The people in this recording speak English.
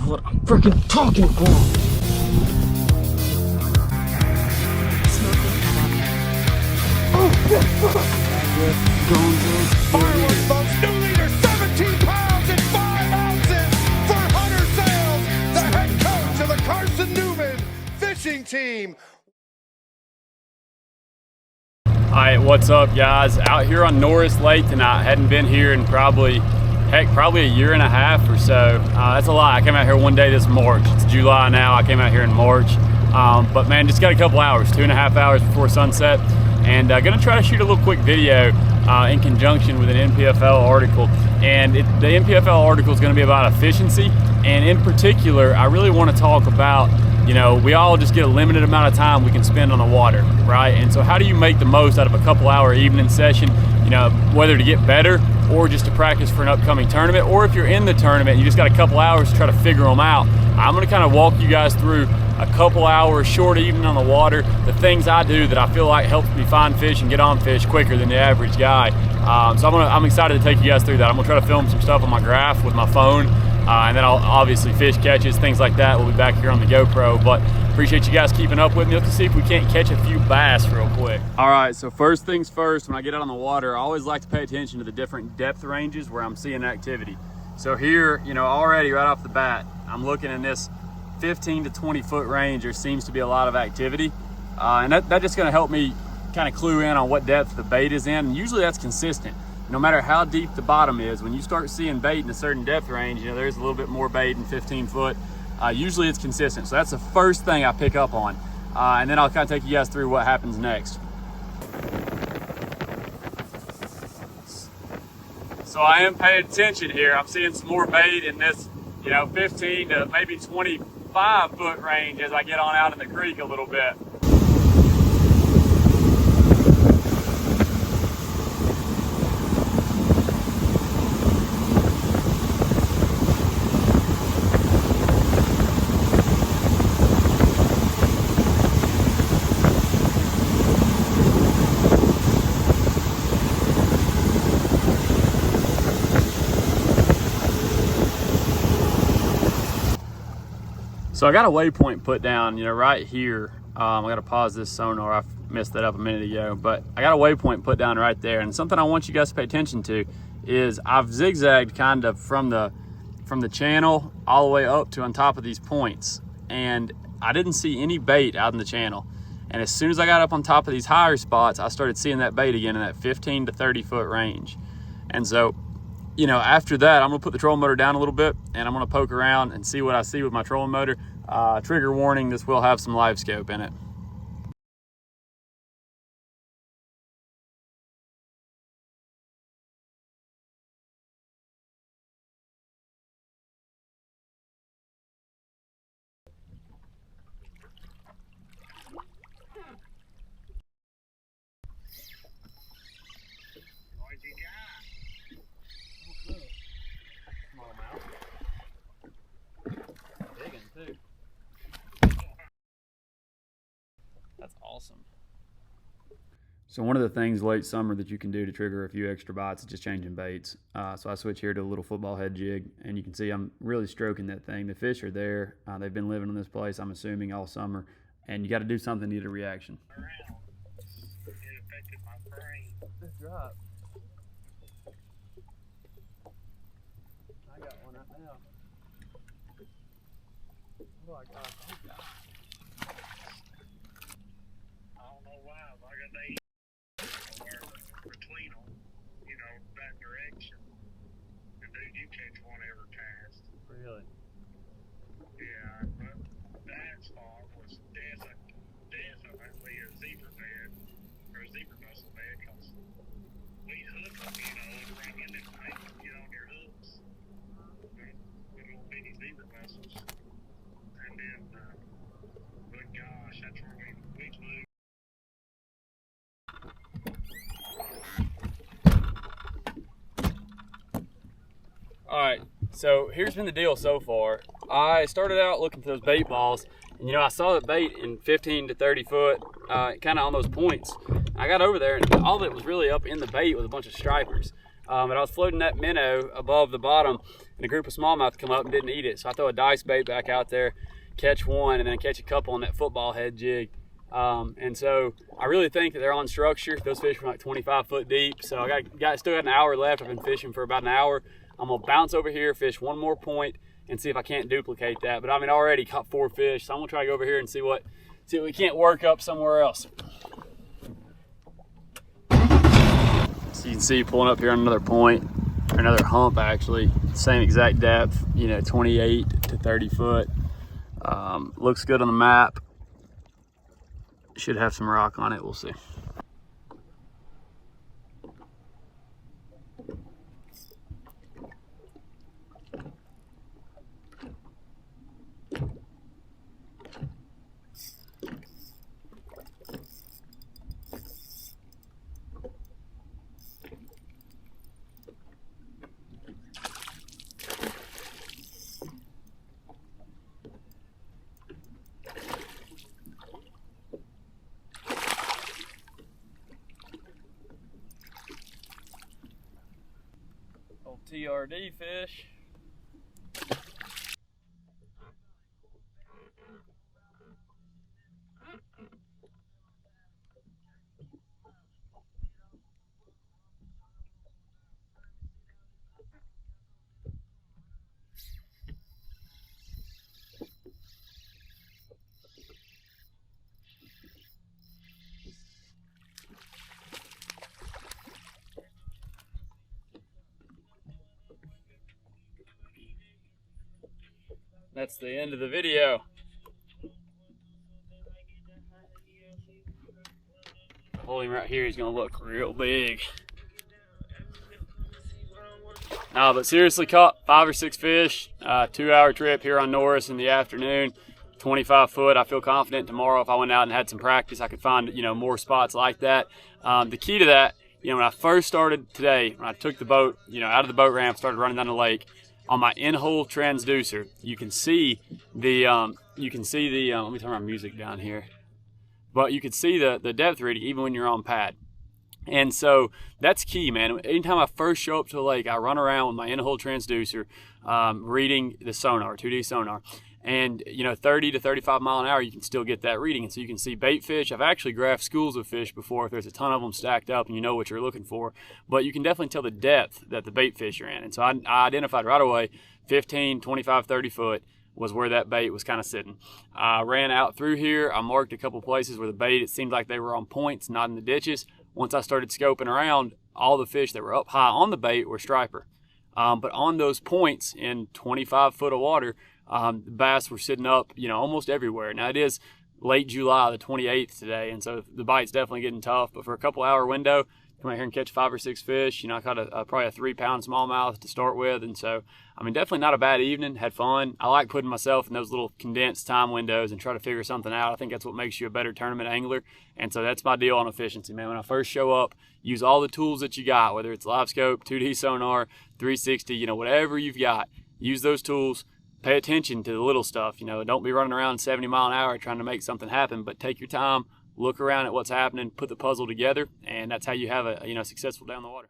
what I'm freaking talking about. Fireworks, folks. New leader, 17 pounds and 5 ounces for Hunter Sales, the head coach of the Carson Newman fishing team. Alright, what's up guys? Out here on Norris Lake tonight. Hadn't been here in probably a year and a half or so. That's a lot. I came out here one day this March. It's July now. I came out here in March. But man, just got a couple hours, 2.5 hours before sunset. And gonna try to shoot a little quick video in conjunction with an NPFL article. And the NPFL article is gonna be about efficiency. And in particular, I really wanna talk about, you know, we all just get a limited amount of time we can spend on the water, right? And so how do you make the most out of a couple hour evening session, you know, whether to get better or just to practice for an upcoming tournament, or if you're in the tournament and you just got a couple hours to try to figure them out. I'm gonna kind of walk you guys through a couple hours short evening on the water, the things I do that I feel like helps me find fish and get on fish quicker than the average guy. So I'm excited to take you guys through that. I'm gonna try to film some stuff on my graph with my phone, and then I'll obviously fish catches, things like that. We'll be back here on the GoPro, but appreciate you guys keeping up with me. Let's see if we can't catch a few bass real quick. All right, so first things first, when I get out on the water, I always like to pay attention to the different depth ranges where I'm seeing activity. So here, you know, already right off the bat, I'm looking in this 15 to 20 foot range. There seems to be a lot of activity, and that's just gonna help me kind of clue in on what depth the bait is in. And usually that's consistent. No matter how deep the bottom is, when you start seeing bait in a certain depth range, you know, there's a little bit more bait in 15 foot. Usually it's consistent. So that's the first thing I pick up on. And then I'll kind of take you guys through what happens next. So I am paying attention here. I'm seeing some more bait in this, you know, 15 to maybe 25 foot range as I get on out in the creek a little bit. So I got a waypoint put down, you know, right here. I got to pause this sonar. I messed that up a minute ago, but I got a waypoint put down right there. And something I want you guys to pay attention to is I've zigzagged kind of from the channel all the way up to on top of these points. And I didn't see any bait out in the channel. And as soon as I got up on top of these higher spots, I started seeing that bait again in that 15 to 30 foot range. And so, you know, after that, I'm gonna put the trolling motor down a little bit and I'm gonna poke around and see what I see with my trolling motor. Trigger warning, this will have some live scope in it. That's awesome. So one of the things late summer that you can do to trigger a few extra bites is just changing baits. So I switch here to a little football head jig, and you can see I'm really stroking that thing. The fish are there. They've been living in this place, I'm assuming, all summer, and you got to do something to get a reaction. It affected my brain. Just drop. I got one right now. Oh my gosh. Between them, you know, that direction. And dude, you catch one every cast. Really? Yeah, but that spot was definitely a zebra bed, or a zebra mussel bed, because we hook them, you know, and bring in them bait, get on your hooks. With little bitty zebra mussels. And then, good gosh, that's where we flew. All right, so here's been the deal so far. I started out looking for those bait balls, and you know, I saw the bait in 15 to 30 foot, kind of on those points. I got over there, and all that was really up in the bait was a bunch of stripers. But I was floating that minnow above the bottom, and a group of smallmouth come up and didn't eat it. So I throw a dice bait back out there, catch one, and then catch a couple on that football head jig. And so I really think that they're on structure. Those fish were like 25 foot deep. So I still got an hour left. I've been fishing for about an hour. I'm gonna bounce over here, fish one more point, and see if I can't duplicate that. But I mean, I already caught 4 fish, so I'm gonna try to go over here and see what we can't work up somewhere else. So you can see pulling up here on another point, or another hump actually, same exact depth, 28 to 30 foot. Looks good on the map. Should have some rock on it, we'll see. Old TRD fish. That's the end of the video. Hold him right here, he's gonna look real big. But seriously, caught 5 or 6 fish. 2-hour trip here on Norris in the afternoon, 25 foot. I feel confident tomorrow if I went out and had some practice, I could find more spots like that. The key to that, when I first started today, when I took the boat, out of the boat ramp, started running down the lake, on my in-hole transducer, you can see the, let me turn my music down here, but you can see the depth reading even when you're on pad. And so that's key, man. Anytime I first show up to the lake, I run around with my in-hole transducer, reading the sonar, 2D sonar. And 30 to 35 mile an hour, you can still get that reading. And so you can see bait fish. I've actually graphed schools of fish before if there's a ton of them stacked up and you know what you're looking for. But you can definitely tell the depth that the bait fish are in. And so I identified right away 15, 25, 30 foot was where that bait was kind of sitting. I ran out through here. I marked a couple places where the bait, it seemed like they were on points, not in the ditches. Once I started scoping around, all the fish that were up high on the bait were striper. But on those points in 25 foot of water, the bass were sitting up, almost everywhere. Now it is late July, the 28th today, and so the bite's definitely getting tough. But for a couple hour window, come out here and catch 5 or 6 fish. I caught probably a 3-pound smallmouth to start with, and so definitely not a bad evening. Had fun. I like putting myself in those little condensed time windows and try to figure something out. I think that's what makes you a better tournament angler, and so that's my deal on efficiency, man. When I first show up, use all the tools that you got, whether it's live scope, 2D sonar, 360, whatever you've got. Use those tools. Pay attention to the little stuff. Don't be running around 70 mile an hour trying to make something happen, but take your time, look around at what's happening, put the puzzle together, and that's how you have a successful day on the water.